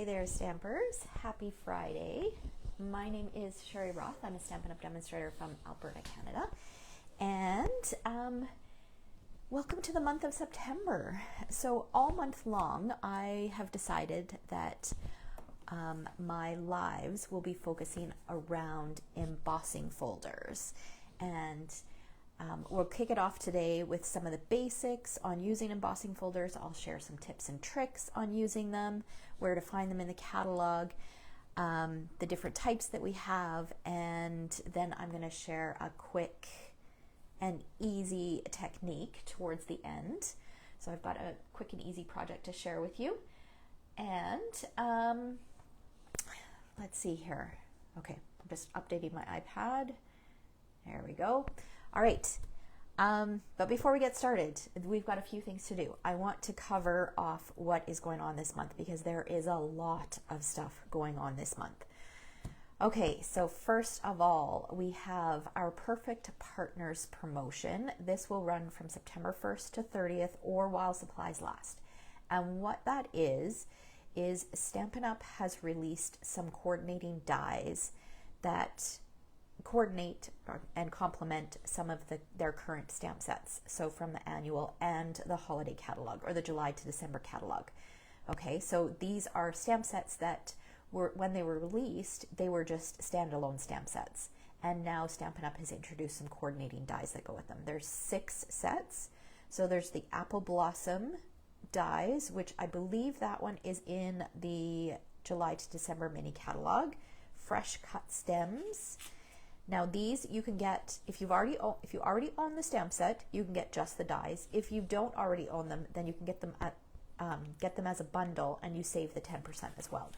Hey there, Stampers. Happy Friday. My name is Sherry Roth. I'm a Stampin' Up! Demonstrator from Alberta, Canada. And welcome to the month of September. So all month long, I have decided that my lives will be focusing around embossing folders. And we'll kick it off today with some of the basics on using embossing folders. I'll share some tips and tricks on using them, where to find them in the catalog, the different types that we have, and then I'm going to share a quick and easy technique towards the end. So I've got a quick and easy project to share with you. And let's see here. Okay, I'm just updating my iPad. There we go. All right, but before we get started, we've got a few things to do. I want to cover off what is going on this month because there is a lot of stuff going on this month. Okay, so first of all, we have our Perfect Partners promotion. This will run from September 1st to 30th or while supplies last. And what that is Stampin' Up! Has released some coordinating dies that coordinate and complement some of their current stamp sets. So from the annual and the holiday catalog, or the July to December catalog. Okay, so these are stamp sets that were, when they were released, they were just standalone stamp sets. And now Stampin' Up! Has introduced some coordinating dies that go with them. There's 6 sets. So there's the Apple Blossom dies, which I believe that one is in the July to December mini catalog. Fresh cut stems. Now these you can get if you already own the stamp set, you can get just the dies. If you don't already own them, then you can get them as a bundle, and you save the 10% as well.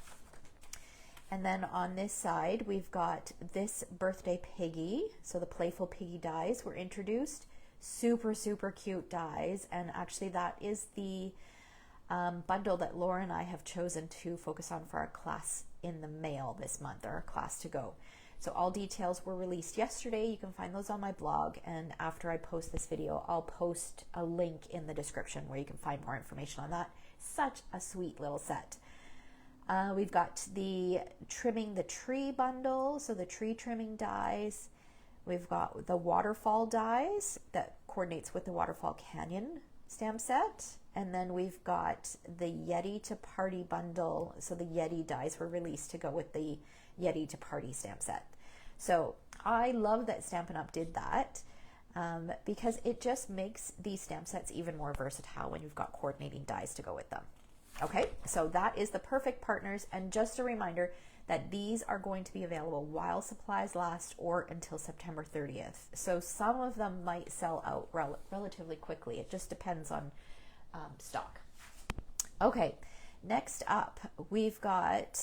And then on this side, we've got this birthday piggy. So the playful piggy dies were introduced. Super cute dies, and actually that is the bundle that Laura and I have chosen to focus on for our class in the mail this month, or our class to go. So all details were released yesterday. You can find those on my blog, and after I post this video, I'll post a link in the description where you can find more information on that. Such a sweet little set. We've got the Trimming the Tree bundle, so the tree trimming dies. We've got the Waterfall dies that coordinates with the Waterfall Canyon stamp set. And then we've got the Yeti to Party bundle. So the Yeti dies were released to go with the Yeti to Party stamp set. So I love that Stampin' Up! Did that because it just makes these stamp sets even more versatile when you've got coordinating dies to go with them. Okay, so that is the Perfect Partners, and just a reminder that these are going to be available while supplies last or until September 30th. So some of them might sell out relatively quickly. It just depends on stock. Okay. Next up, we've got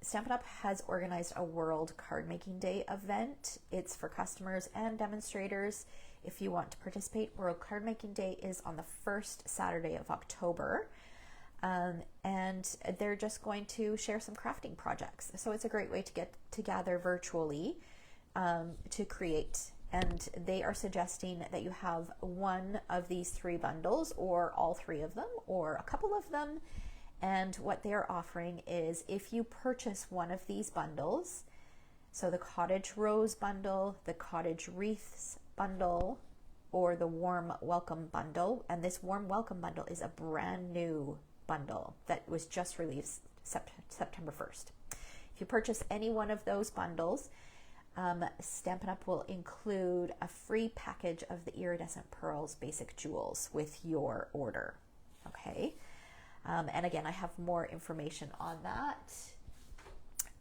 Stampin' Up! Has organized a World Card Making Day event. It's for customers and demonstrators. If you want to participate, World Card Making Day is on the first Saturday of October. And they're just going to share some crafting projects. So it's a great way to get together virtually to create. And they are suggesting that you have one of these 3 bundles, or all 3 of them, or a couple of them. And what they're offering is, if you purchase one of these bundles, so the Cottage Rose bundle, the Cottage Wreaths bundle, or the Warm Welcome bundle, and this Warm Welcome bundle is a brand new bundle that was just released September 1st. If you purchase any one of those bundles, Stampin' Up! Will include a free package of the Iridescent Pearls Basic Jewels with your order. Okay. And again, I have more information on that.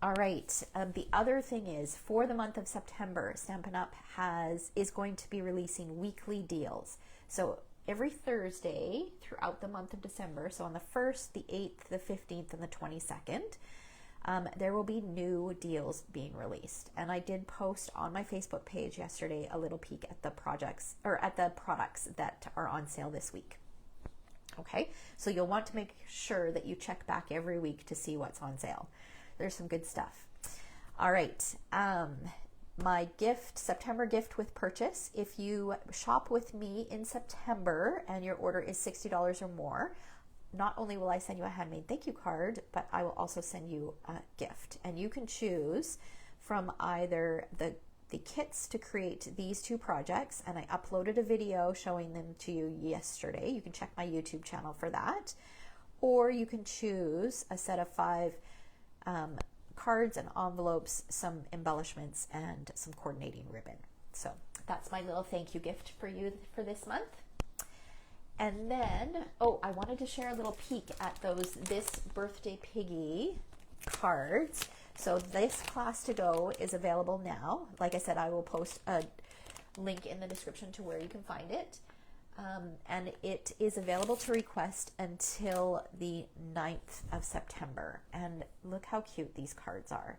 All right. The other thing is, for the month of September, Stampin' Up! is going to be releasing weekly deals. So every Thursday throughout the month of December, so on the 1st, the 8th, the 15th, and the 22nd, there will be new deals being released. And I did post on my Facebook page yesterday a little peek at the projects, or at the products that are on sale this week. Okay, so you'll want to make sure that you check back every week to see what's on sale. There's some good stuff. All right, my gift, September gift with purchase. If you shop with me in September and your order is $60 or more, not only will I send you a handmade thank you card, but I will also send you a gift. And you can choose from either the kits to create these two projects, and I uploaded a video showing them to you yesterday. You can check my YouTube channel for that. Or you can choose a set of 5 cards and envelopes, some embellishments, and some coordinating ribbon. So that's my little thank you gift for you for this month. And then, oh, I wanted to share a little peek at this Birthday Piggy cards. So this class to go is available now. Like I said, I will post a link in the description to where you can find it. And it is available to request until the 9th of September. And look how cute these cards are.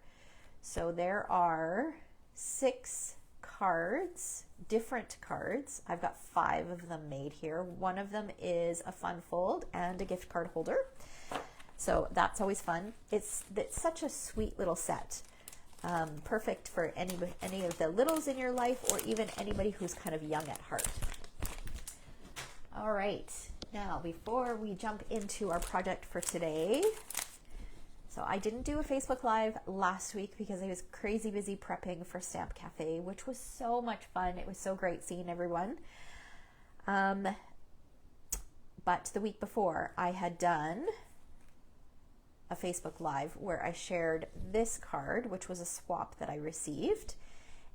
So there are 6 cards, different cards. I've got 5 of them made here. One of them is a fun fold and a gift card holder. So that's always fun. It's such a sweet little set. Perfect for any of the littles in your life, or even anybody who's kind of young at heart. All right, now before we jump into our project for today, so I didn't do a Facebook Live last week because I was crazy busy prepping for Stamp Cafe, which was so much fun. It was so great seeing everyone. But the week before, I had done a Facebook Live where I shared this card, which was a swap that I received.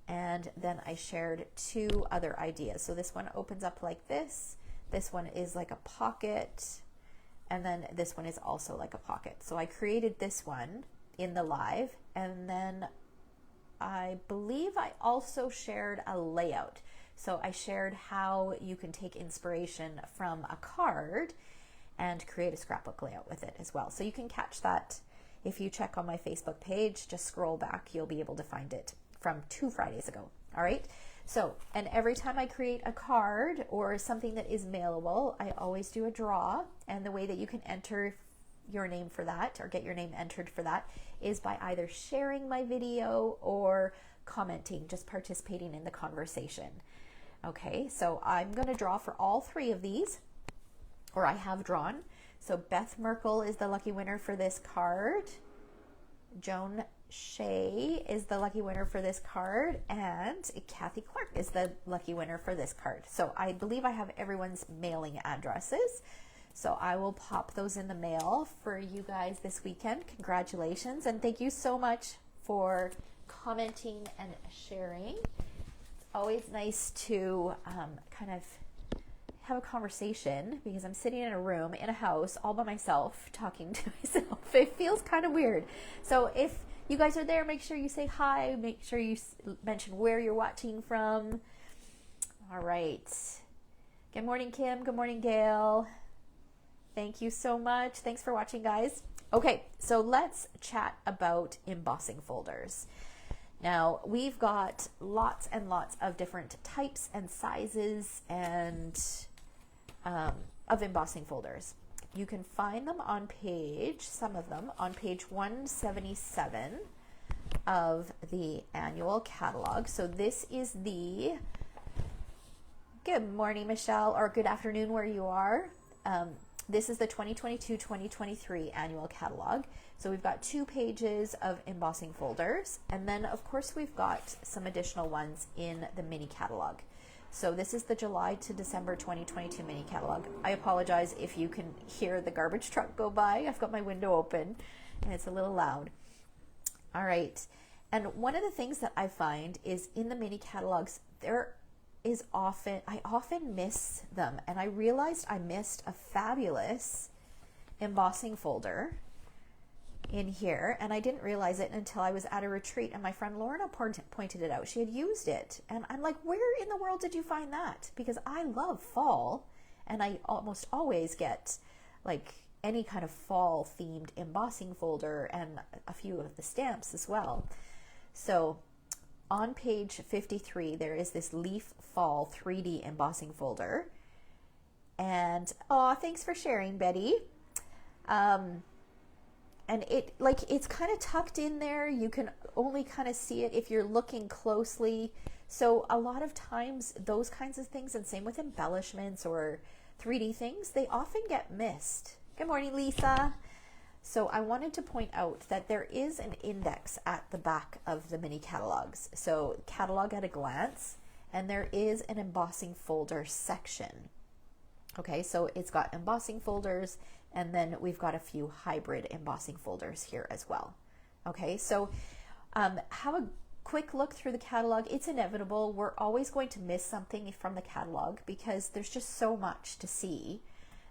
And then I shared 2 other ideas. So this one opens up like this. This one is like a pocket, and then this one is also like a pocket. So I created this one in the live, and then I believe I also shared a layout. So I shared how you can take inspiration from a card and create a scrapbook layout with it as well. So you can catch that if you check on my Facebook page. Just scroll back, you'll be able to find it from 2 Fridays ago. All right. So, and every time I create a card or something that is mailable, I always do a draw. And the way that you can enter your name for that, or get your name entered for that, is by either sharing my video or commenting, just participating in the conversation. Okay, so I'm going to draw for all 3 of these, or I have drawn. So Beth Merkel is the lucky winner for this card. Joan Shea is the lucky winner for this card, and Kathy Clark is the lucky winner for this card. So I believe I have everyone's mailing addresses, so I will pop those in the mail for you guys this weekend. Congratulations, and thank you so much for commenting and sharing. It's always nice to kind of have a conversation, because I'm sitting in a room in a house all by myself talking to myself. It feels kind of weird. So if you guys are there, make sure you say hi. Make sure you mention where you're watching from. All right. Good morning, Kim. Good morning, Gail. Thank you so much. Thanks for watching, guys. Okay, so let's chat about embossing folders. Now, we've got lots and lots of different types and sizes and of embossing folders. You can find them on some of them on page 177 of the annual catalog. So this is good morning, Michelle, or good afternoon where you are. This is the 2022-2023 annual catalog. So we've got 2 pages of embossing folders, and then of course we've got some additional ones in the mini catalog. So this is the July to December 2022 mini catalog. I apologize if you can hear the garbage truck go by. I've got my window open and it's a little loud. All right. And one of the things that I find is in the mini catalogs, I often miss them. And I realized I missed a fabulous embossing folder in here, and I didn't realize it until I was at a retreat and my friend Lorna pointed it out. She had used it, and I'm like, where in the world did you find that? Because I love fall, and I almost always get like any kind of fall themed embossing folder and a few of the stamps as well. So on page 53 there is this leaf fall 3D embossing folder, and thanks for sharing, Betty. And it's kind of tucked in there. You can only kind of see it if you're looking closely. So a lot of times those kinds of things, and same with embellishments or 3D things, they often get missed. Good morning, Lisa. So I wanted to point out that there is an index at the back of the mini catalogs. So catalog at a glance, and there is an embossing folder section. Okay, so it's got embossing folders, and then we've got a few hybrid embossing folders here as well. Okay, so have a quick look through the catalog. It's inevitable. We're always going to miss something from the catalog because there's just so much to see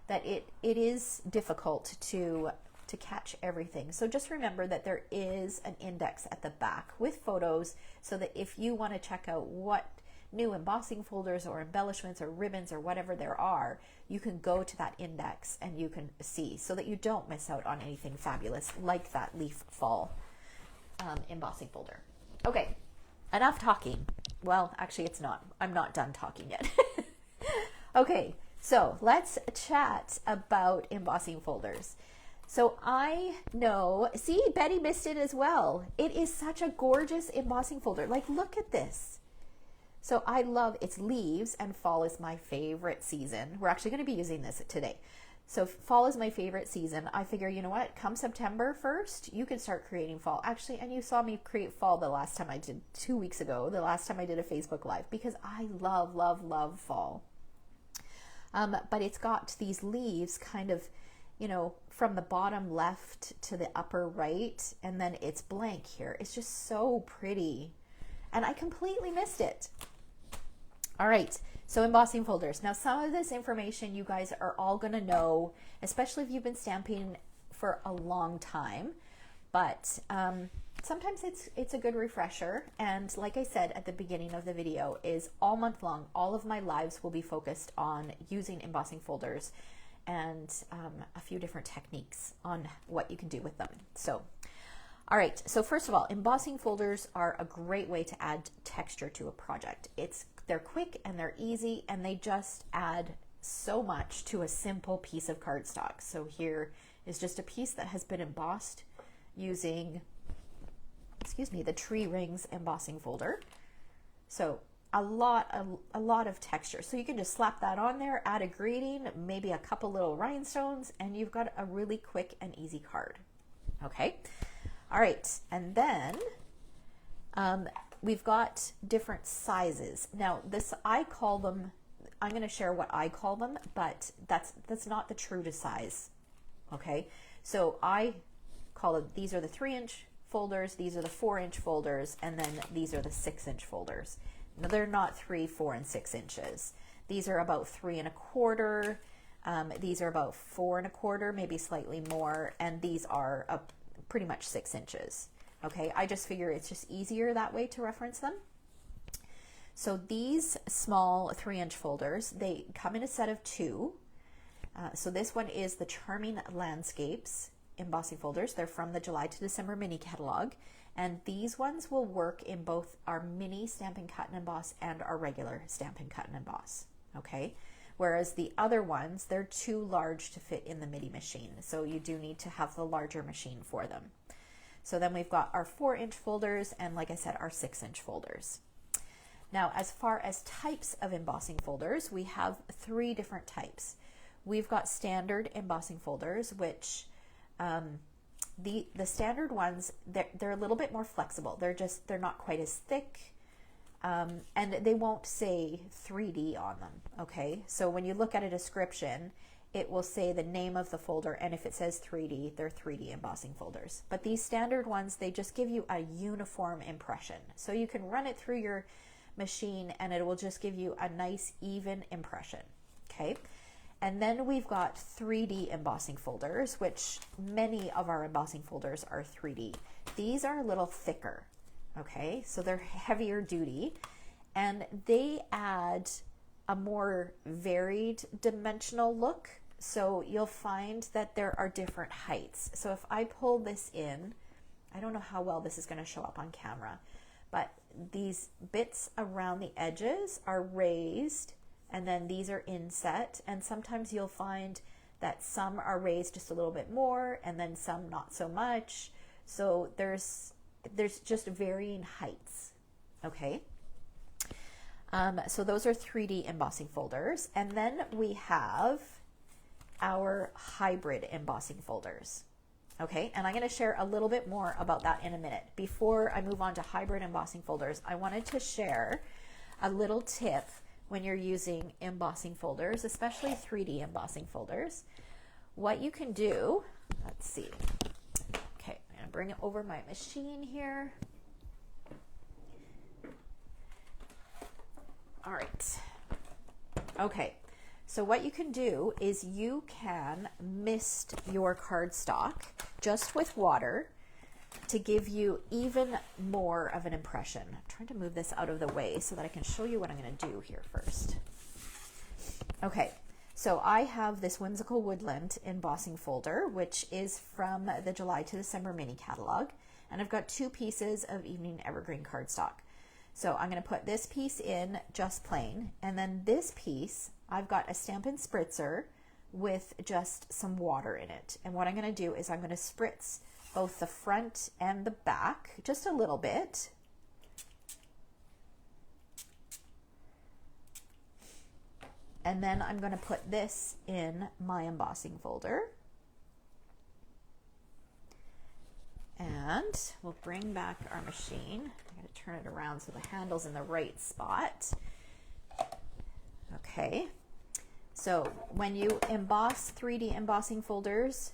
that it is difficult to catch everything. So just remember that there is an index at the back with photos so that if you want to check out what new embossing folders or embellishments or ribbons or whatever there are, you can go to that index and you can see so that you don't miss out on anything fabulous like that leaf fall embossing folder. Okay, enough talking. Well, actually it's not. I'm not done talking yet. Okay, so let's chat about embossing folders. So I know, see, Betty missed it as well. It is such a gorgeous embossing folder. Like, look at this. So I love its leaves, and fall is my favorite season. We're actually going to be using this today. So fall is my favorite season. I figure, you know what, come September 1st, you can start creating fall. Actually, and you saw me create fall the last time I did, 2 weeks ago, the last time I did a Facebook Live, because I love, love, love fall. But it's got these leaves kind of, you know, from the bottom left to the upper right, and then it's blank here. It's just so pretty. And I completely missed it. All right, so embossing folders. Now, some of this information you guys are all gonna know, especially if you've been stamping for a long time, but sometimes it's a good refresher. And like I said at the beginning of the video, is all month long, all of my lives will be focused on using embossing folders and a few different techniques on what you can do with them. So, all right, so first of all, embossing folders are a great way to add texture to a project. They're quick and they're easy, and they just add so much to a simple piece of cardstock. So here is just a piece that has been embossed using, excuse me, the Tree Rings embossing folder. So a lot of texture. So you can just slap that on there, add a greeting, maybe a couple little rhinestones, and you've got a really quick and easy card. Okay. All right. And then we've got different sizes. Now this, I call them, I'm going to share what I call them, but that's not the true to size. Okay. So I call them, these are the 3-inch folders, these are the 4-inch folders, and then these are the 6-inch folders. Now, they're not 3, 4, and 6 inches. These are about 3 1/4. These are about 4 1/4, maybe slightly more, and these are pretty much 6 inches. Okay, I just figure it's just easier that way to reference them. So these small 3-inch folders, they come in a set of 2. So this one is the Charming Landscapes embossing folders. They're from the July to December mini catalog. And these ones will work in both our mini Stampin' Cut and Emboss and our regular Stampin' Cut and Emboss, okay? Whereas the other ones, they're too large to fit in the mini machine. So you do need to have the larger machine for them. So then we've got our 4-inch folders and, like I said, our 6-inch folders. Now, as far as types of embossing folders, we have 3 different types. We've got standard embossing folders, which the standard ones, they're a little bit more flexible. They're not quite as thick, and they won't say 3D on them, okay? So when you look at a description, it will say the name of the folder, and if it says 3D, they're 3D embossing folders. But these standard ones, they just give you a uniform impression. So you can run it through your machine, and it will just give you a nice, even impression, okay? And then we've got 3D embossing folders, which many of our embossing folders are 3D. These are a little thicker, okay? So they're heavier duty, and they add a more varied dimensional look. So you'll find that there are different heights. So if I pull this in, I don't know how well this is going to show up on camera, but these bits around the edges are raised, and then these are inset, and sometimes you'll find that some are raised just a little bit more and then some not so much. So there's just varying heights, okay? So those are 3D embossing folders. And then we have our hybrid embossing folders. Okay, and I'm going to share a little bit more about that in a minute. Before I move on to hybrid embossing folders, I wanted to share a little tip when you're using embossing folders, especially 3D embossing folders. What you can do, let's see. Okay, I'm going to bring it over my machine here. All right. Okay, so what you can do is you can mist your cardstock just with water to give you even more of an impression. I'm trying to move this out of the way so that I can show you what I'm going to do here first. Okay, so I have this Whimsical Woodland embossing folder, which is from the July to December mini catalog, and I've got 2 pieces of Evening Evergreen cardstock. So I'm going to put this piece in just plain, and then this piece, I've got a Stampin' Spritzer with just some water in it. And what I'm going to do is I'm going to spritz both the front and the back, just a little bit. And then I'm going to put this in my embossing folder. And we'll bring back our machine. I'm going to turn it around so the handle's in the right spot. Okay, so when you emboss 3D embossing folders,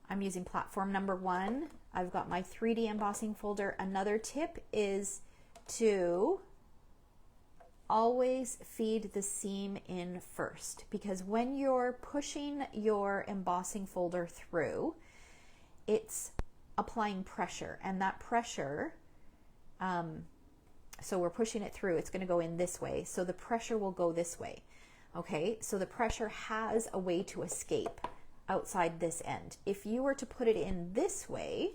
I'm using platform number 1. I've got my 3D embossing folder. Another tip is to always feed the seam in first, because when you're pushing your embossing folder through, it's applying pressure, and that pressure, so we're pushing it through, it's going to go in this way, so the pressure will go this way. Okay, so the pressure has a way to escape outside this end. If you were to put it in this way,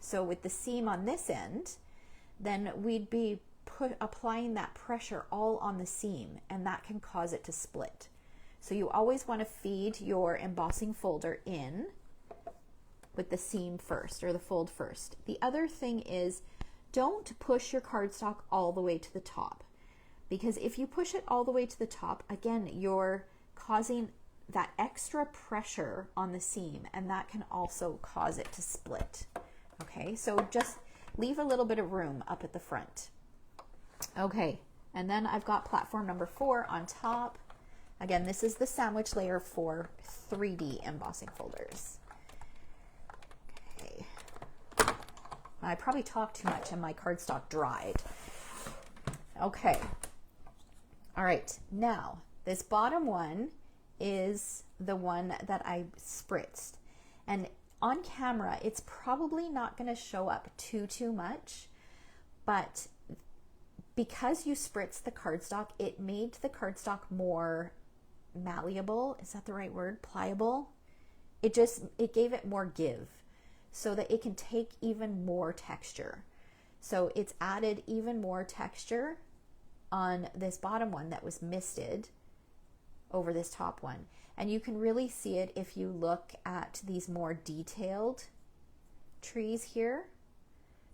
so with the seam on this end, then we'd be applying that pressure all on the seam, and that can cause it to split. So you always want to feed your embossing folder in with the seam first, or the fold first. The other thing is, don't push your cardstock all the way to the top, because if you push it all the way to the top, again, you're causing that extra pressure on the seam, and that can also cause it to split. Okay, so just leave a little bit of room up at the front. Okay, and then I've got platform number 4 on top. Again, this is the sandwich layer for 3D embossing folders. Okay, I probably talked too much and my cardstock dried. Okay, all right, now this bottom one is the one that I spritzed, and on camera it's probably not going to show up too much, but because you spritzed the cardstock, it made the cardstock more malleable. Is that the right word? Pliable. It gave it more give so that it can take even more texture. So it's added even more texture on this bottom one that was misted over this top one. And you can really see it if you look at these more detailed trees here.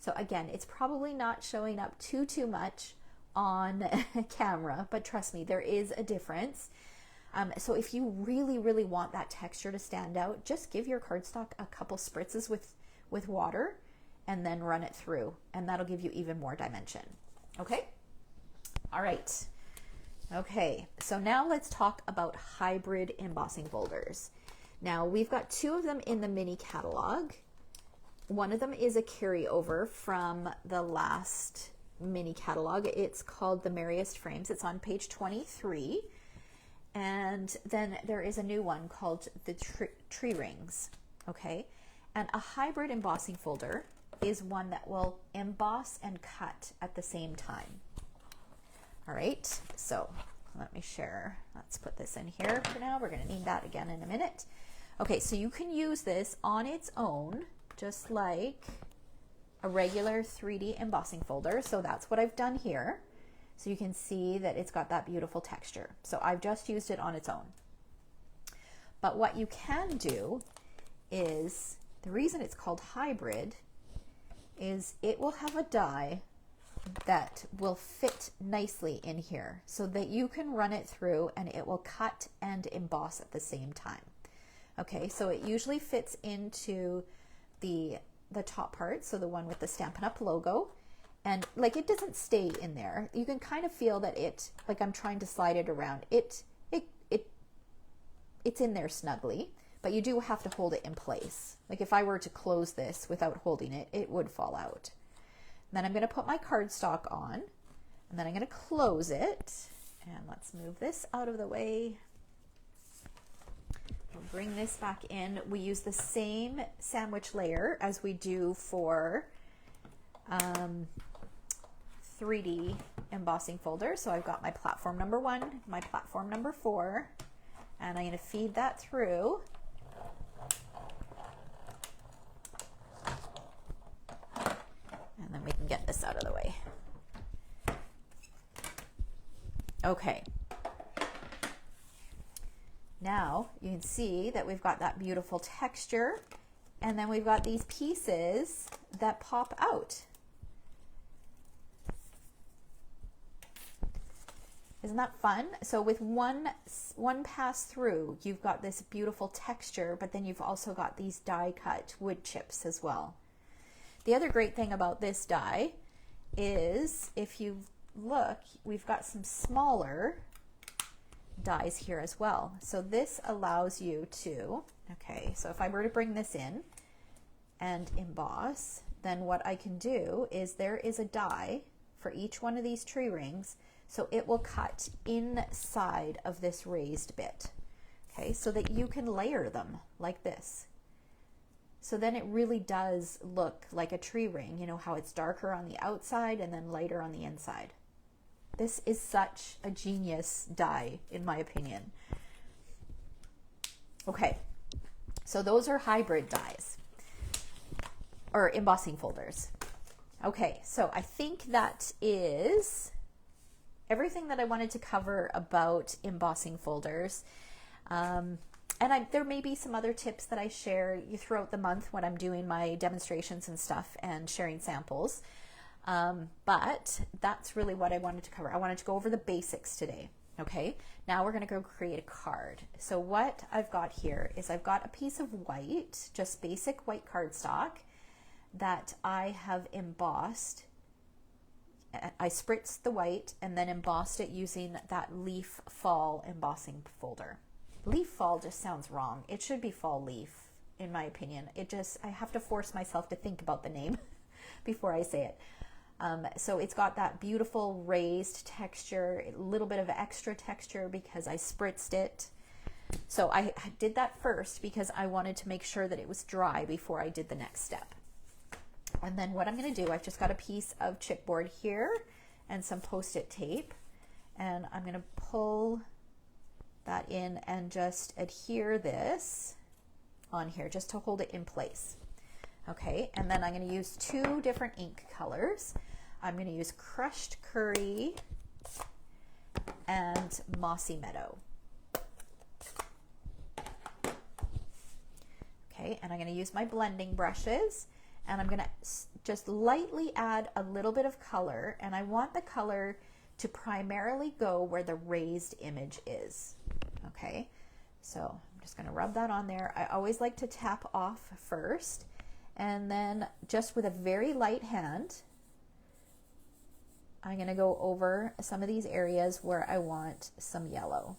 So again, it's probably not showing up too much on camera, but trust me, there is a difference. So if you really want that texture to stand out, just give your cardstock a couple spritzes with water and then run it through, and that'll give you even more dimension. Okay? All right. Okay, so now let's talk about hybrid embossing folders. Now we've got 2 of them in the mini catalog. One of them is a carryover from the last mini catalog. It's called The Merriest Frames. It's on page 23. And then there is a new one called The Tree Rings. Okay, and a hybrid embossing folder is one that will emboss and cut at the same time. All right, so let me share. Let's put this in here for now. We're going to need that again in a minute. Okay, so you can use this on its own, just like a regular 3D embossing folder. So that's what I've done here. So you can see that it's got that beautiful texture. So I've just used it on its own. But what you can do is, the reason it's called hybrid is it will have a die that will fit nicely in here so that you can run it through and it will cut and emboss at the same time. Okay, so it usually fits into the top part, so the one with the Stampin' Up! Logo, and like it doesn't stay in there. You can kind of feel that it, like I'm trying to slide it around, it's in there snugly, but you do have to hold it in place. Like if I were to close this without holding it, it would fall out. Then I'm going to put my cardstock on, and then I'm going to close it, and let's move this out of the way. We'll bring this back in. We use the same sandwich layer as we do for 3D embossing folder. So I've got my platform number 1, my platform number 4, and I'm going to feed that through. And then we can get this out of the way. Okay. Now you can see that we've got that beautiful texture, and then we've got these pieces that pop out. Isn't that fun? So with one pass through, you've got this beautiful texture, but then you've also got these die cut wood chips as well. The other great thing about this die is, if you look, we've got some smaller dies here as well. So this allows you to, okay, so if I were to bring this in and emboss, then what I can do is there is a die for each one of these tree rings, so it will cut inside of this raised bit, okay, so that you can layer them like this. So then it really does look like a tree ring, you know how it's darker on the outside and then lighter on the inside. This is such a genius die, in my opinion. Okay, so those are hybrid dies, or embossing folders. Okay, so I think that is everything that I wanted to cover about embossing folders. And there may be some other tips that I share throughout the month when I'm doing my demonstrations and stuff and sharing samples. But that's really what I wanted to cover. I wanted to go over the basics today. Okay, now we're going to go create a card. So what I've got here is I've got a piece of white, just basic white cardstock that I have embossed. I spritzed the white and then embossed it using that leaf fall embossing folder. Leaf fall just sounds wrong. It should be fall leaf, in my opinion. I have to force myself to think about the name before I say it. So it's got that beautiful raised texture, a little bit of extra texture because I spritzed it. So I did that first because I wanted to make sure that it was dry before I did the next step. And then what I'm going to do, I've just got a piece of chipboard here and some Post-it tape, and I'm going to pull that in and just adhere this on here just to hold it in place. Okay, and then I'm going to use 2 different ink colors. I'm going to use Crushed Curry and Mossy Meadow. Okay, and I'm going to use my blending brushes, and I'm going to just lightly add a little bit of color, and I want the color to primarily go where the raised image is. Okay, so I'm just going to rub that on there. I always like to tap off first, and then just with a very light hand, I'm going to go over some of these areas where I want some yellow.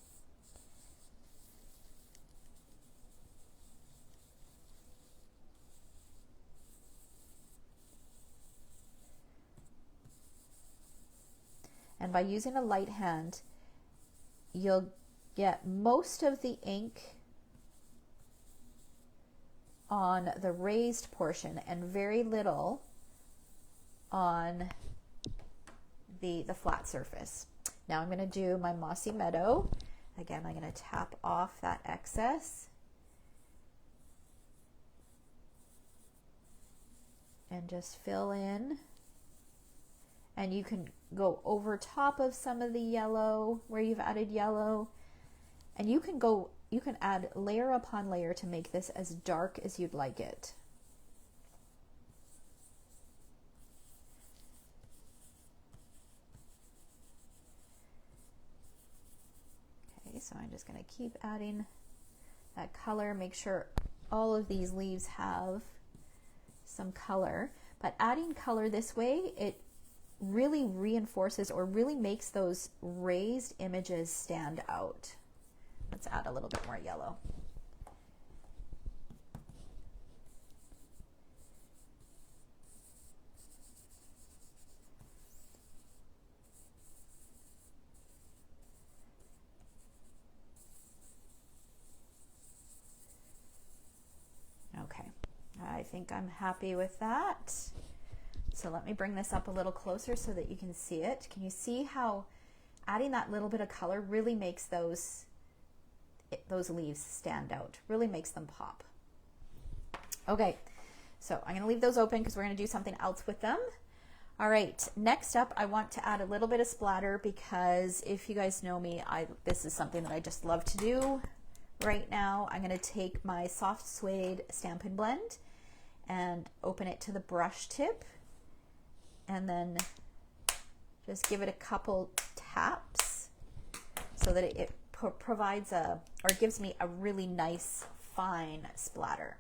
And by using a light hand, you'll get most of the ink on the raised portion and very little on the flat surface. Now I'm going to do my Mossy Meadow. Again, I'm going to tap off that excess and just fill in. And you can go over top of some of the yellow where you've added yellow, and you can add layer upon layer to make this as dark as you'd like it. So I'm just going to keep adding that color, make sure all of these leaves have some color. But adding color this way, it really reinforces or really makes those raised images stand out. Let's add a little bit more yellow. Okay, I think I'm happy with that. So let me bring this up a little closer so that you can see it. Can you see how adding that little bit of color really makes those leaves stand out, really makes them pop. Okay, so I'm going to leave those open because we're going to do something else with them. All right, next up, I want to add a little bit of splatter because if you guys know me, this is something that I just love to do. Right now, I'm going to take my soft suede Stampin' Blend and open it to the brush tip, and then just give it a couple taps so that it provides gives me a really nice fine splatter.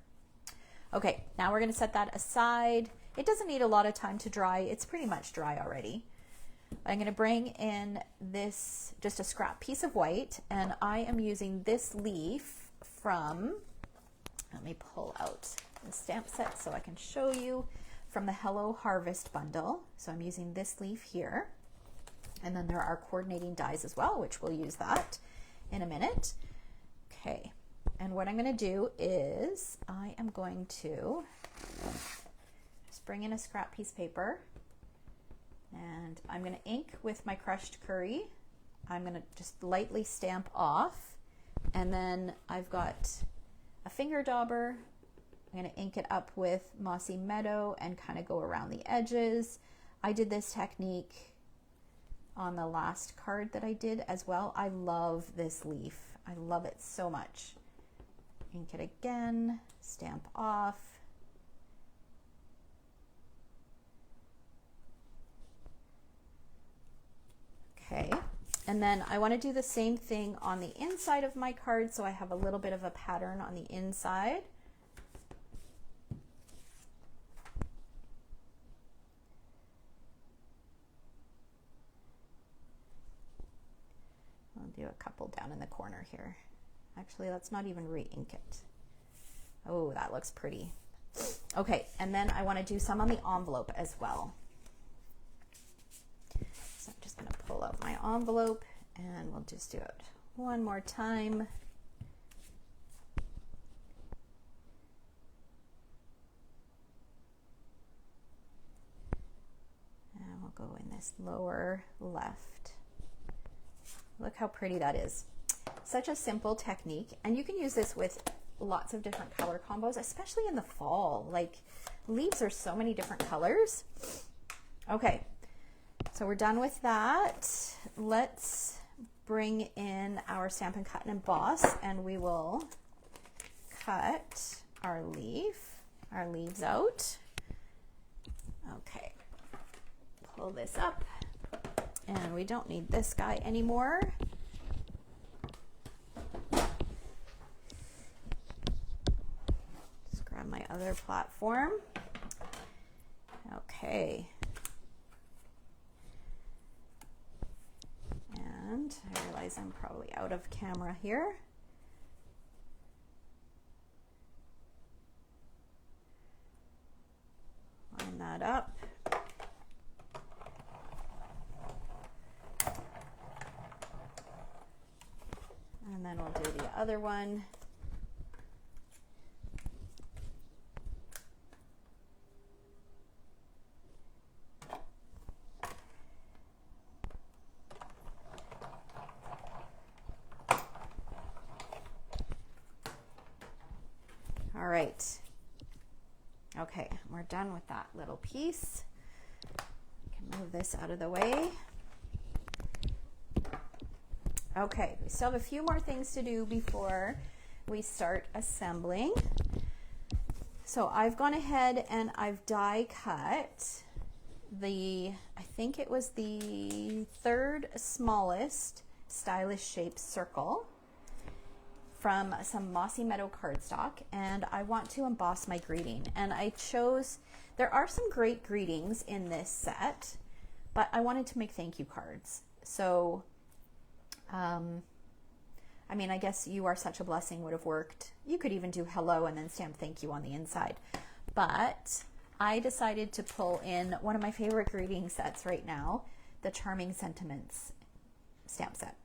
Okay, now we're going to set that aside. It doesn't need a lot of time to dry. It's pretty much dry already. I'm going to bring in this, just a scrap piece of white, and I am using this leaf from, let me pull out the stamp set so I can show you, from the Hello Harvest bundle. So I'm using this leaf here, and then there are coordinating dies as well, which we'll use that in a minute. Okay, and what I'm going to do is I am going to just bring in a scrap piece of paper, and I'm going to ink with my crushed curry. I'm going to just lightly stamp off, and then I've got a finger dauber. I'm going to ink it up with Mossy Meadow and kind of go around the edges. I did this technique on the last card that I did as well. I love this leaf. I love it so much. Ink it again, stamp off. Okay, and then I want to do the same thing on the inside of my card, so I have a little bit of a pattern on the inside. I'll do a couple down in the corner here. Actually, let's not even re-ink it. Oh, that looks pretty. Okay, and then I want to do some on the envelope as well. So I'm just going to pull out my envelope and we'll just do it one more time. And we'll go in this lower left. Look how pretty that is. Such a simple technique, and you can use this with lots of different color combos, especially in the fall. Like, leaves are so many different colors. Okay, so we're done with that. Let's bring in our Stampin' Cut and Emboss, and we will cut our leaves out. Okay, pull this up, and we don't need this guy anymore. Just grab my other platform. Okay. And I realize I'm probably out of camera here. Line that up. And then we'll do the other one. All right. Okay, we're done with that little piece. I can move this out of the way. Okay, we still have a few more things to do before we start assembling. So I've gone ahead and I've die cut I think it was the third smallest stylish shape circle. from some Mossy Meadow cardstock, and I want to emboss my greeting. And I chose, there are some great greetings in this set, but I wanted to make thank you cards. So, I mean, I guess "You Are Such a Blessing" would have worked. You could even do "Hello" and then stamp "Thank You" on the inside. But I decided to pull in one of my favorite greeting sets right now, the Charming Sentiments stamp set.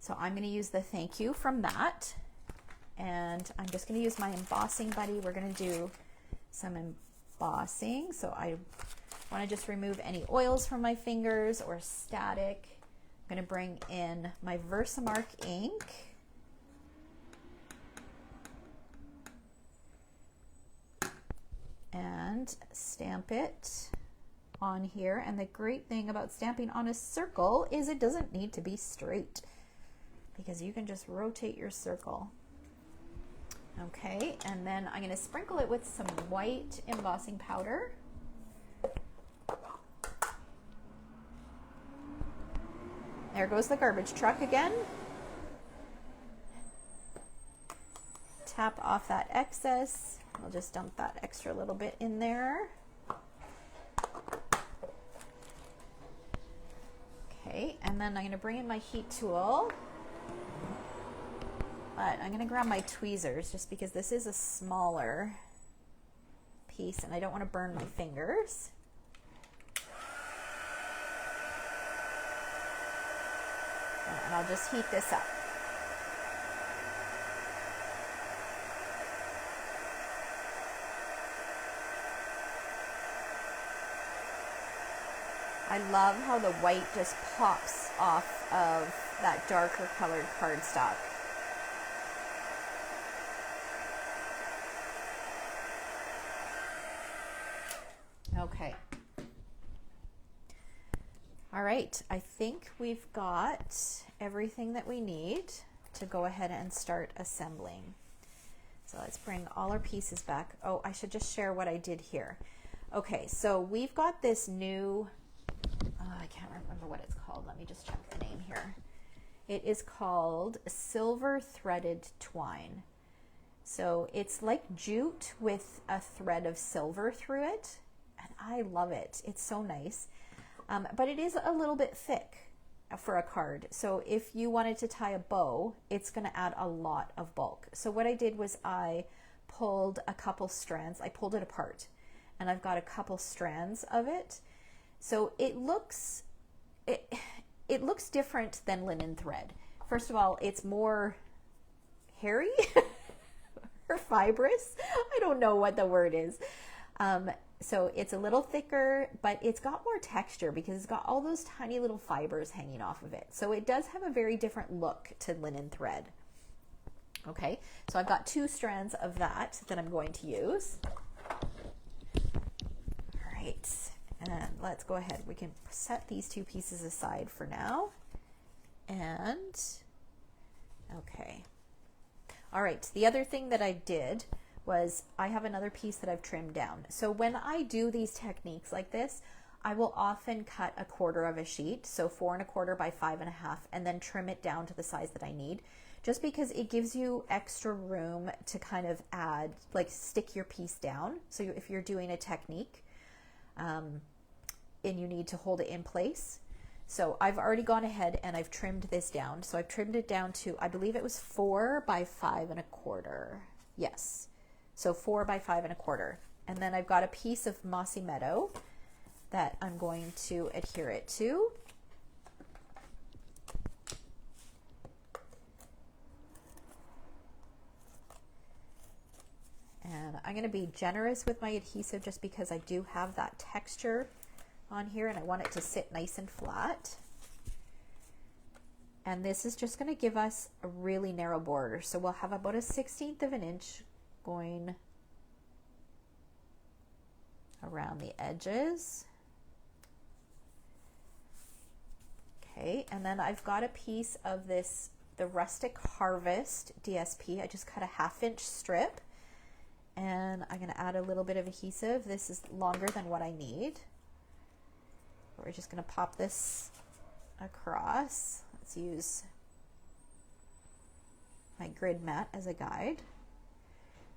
So I'm going to use the "Thank You" from that, and I'm just going to use my embossing buddy. We're going to do some embossing. So I want to just remove any oils from my fingers or static. I'm going to bring in my Versamark ink. And stamp it on here. And the great thing about stamping on a circle is it doesn't need to be straight, because you can just rotate your circle. Okay, and then I'm going to sprinkle it with some white embossing powder. There goes the garbage truck again. Tap off that excess. I'll just dump that extra little bit in there. Okay, and then I'm going to bring in my heat tool. But I'm going to grab my tweezers just because this is a smaller piece and I don't want to burn my fingers. And I'll just heat this up. I love how the white just pops off of that darker colored cardstock. Okay. All right, I think we've got everything that we need to go ahead and start assembling. So let's bring all our pieces back. Oh, I should just share what I did here. Okay, so we've got this new, I can't remember what it's called. Let me just check the name here. It is called Silver Threaded Twine. So it's like jute with a thread of silver through it, and I love it. It's so nice. But it is a little bit thick for a card. So if you wanted to tie a bow, it's going to add a lot of bulk. So what I did was I pulled a couple strands. I pulled it apart, and I've got a couple strands of it. So it looks different than linen thread. First of all, it's more hairy or fibrous. I don't know what the word is. So it's a little thicker, but it's got more texture because it's got all those tiny little fibers hanging off of it. So it does have a very different look to linen thread. Okay, so I've got 2 strands of that I'm going to use. All right, and let's go ahead. We can set these 2 pieces aside for now. And, okay. All right, the other thing that I did was I have another piece that I've trimmed down. So when I do these techniques like this, I will often cut 1/4 of a sheet, so 4 1/4 by 5 1/2, and then trim it down to the size that I need, just because it gives you extra room to kind of add, like stick your piece down. So if you're doing a technique and you need to hold it in place. So I've already gone ahead and I've trimmed this down. So I've trimmed it down to, I believe it was 4 by 5 1/4. Yes. So 4 by 5 1/4. And then I've got a piece of Mossy Meadow that I'm going to adhere it to. And I'm going to be generous with my adhesive just because I do have that texture on here and I want it to sit nice and flat. And this is just going to give us a really narrow border. So we'll have about a 1/16 of an inch going around the edges. Okay, and then I've got a piece of this, the Rustic Harvest DSP. I just cut a 1/2 inch strip, and I'm going to add a little bit of adhesive. This is longer than what I need. We're just going to pop this across. Let's use my grid mat as a guide.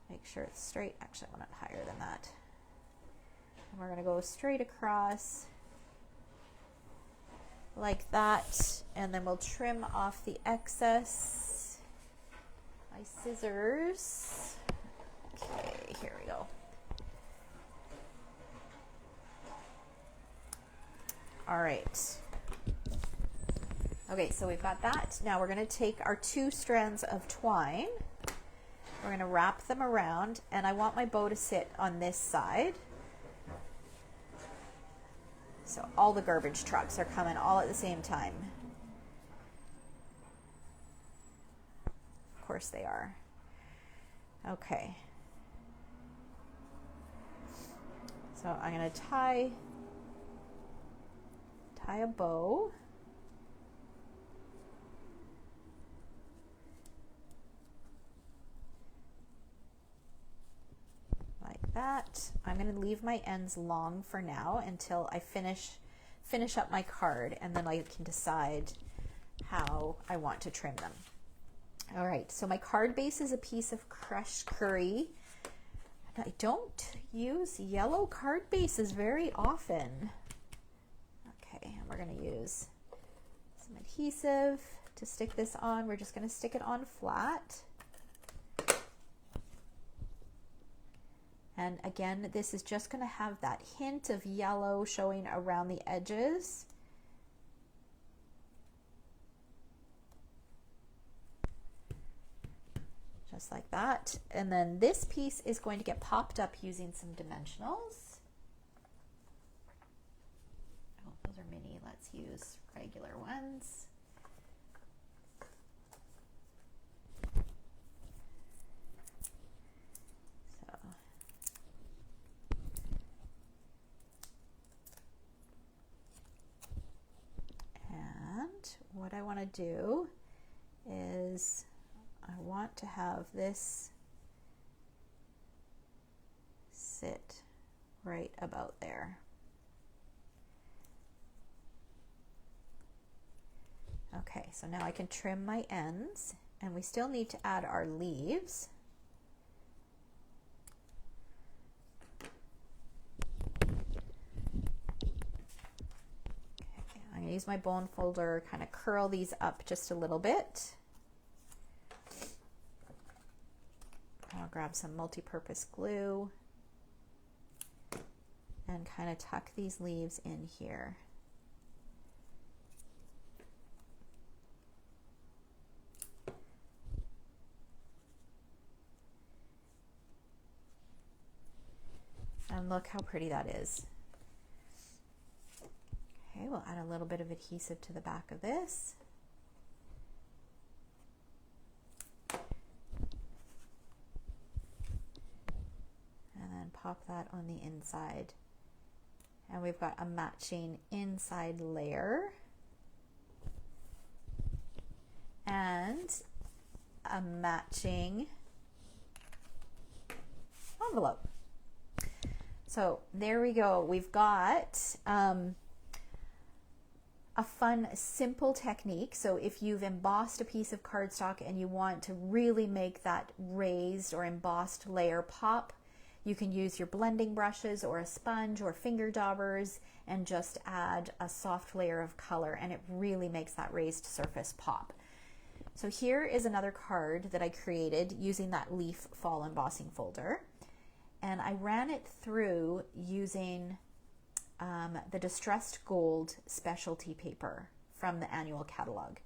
Make sure it's straight. Actually, I want it higher than that. And we're going to go straight across like that, and then we'll trim off the excess. My scissors. Okay, here we go. All right. Okay, so we've got that. Now we're going to take our 2 strands of twine. We're going to wrap them around, and I want my bow to sit on this side. So all the garbage trucks are coming all at the same time. Of course they are. Okay. So I'm going to tie a bow. Like that. I'm going to leave my ends long for now until I finish up my card, and then I can decide how I want to trim them. All right, so my card base is a piece of crushed curry. And I don't use yellow card bases very often. Okay, and we're going to use some adhesive to stick this on. We're just going to stick it on flat. And again, this is just going to have that hint of yellow showing around the edges. Just like that. And then this piece is going to get popped up using some dimensionals. Oh, those are mini. Let's use regular ones. What I want to do is I want to have this sit right about there. Okay, so now I can trim my ends, and we still need to add our leaves. I'm going to use my bone folder, kind of curl these up just a little bit. I'll grab some multi-purpose glue and kind of tuck these leaves in here. And look how pretty that is. Okay, we'll add a little bit of adhesive to the back of this. And then pop that on the inside. And we've got a matching inside layer and a matching envelope. So there we go. We've got a fun, simple technique. So if you've embossed a piece of cardstock and you want to really make that raised or embossed layer pop, you can use your blending brushes or a sponge or finger daubers and just add a soft layer of color, and it really makes that raised surface pop. So here is another card that I created using that leaf fall embossing folder, and I ran it through using the Distressed Gold specialty paper from the annual catalog.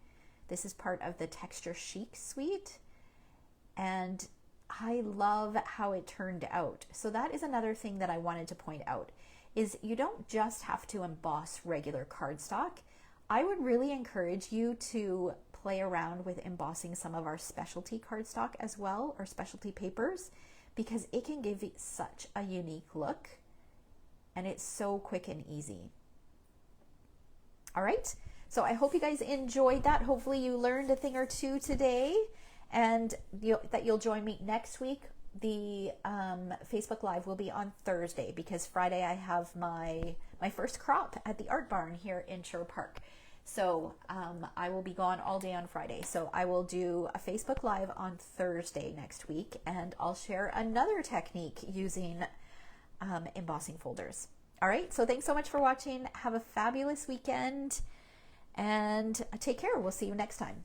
This is part of the Texture Chic suite, and I love how it turned out. So that is another thing that I wanted to point out, is you don't just have to emboss regular cardstock. I would really encourage you to play around with embossing some of our specialty cardstock as well, or specialty papers, because it can give it such a unique look. And it's so quick and easy. All right, so I hope you guys enjoyed that. Hopefully you learned a thing or two today, and that you'll join me next week. The Facebook Live will be on Thursday, because Friday I have my first crop at the Art Barn here in Sherwood Park. So I will be gone all day on Friday. So I will do a Facebook Live on Thursday next week, and I'll share another technique using embossing folders. All right, so thanks so much for watching. Have a fabulous weekend, and take care. We'll see you next time.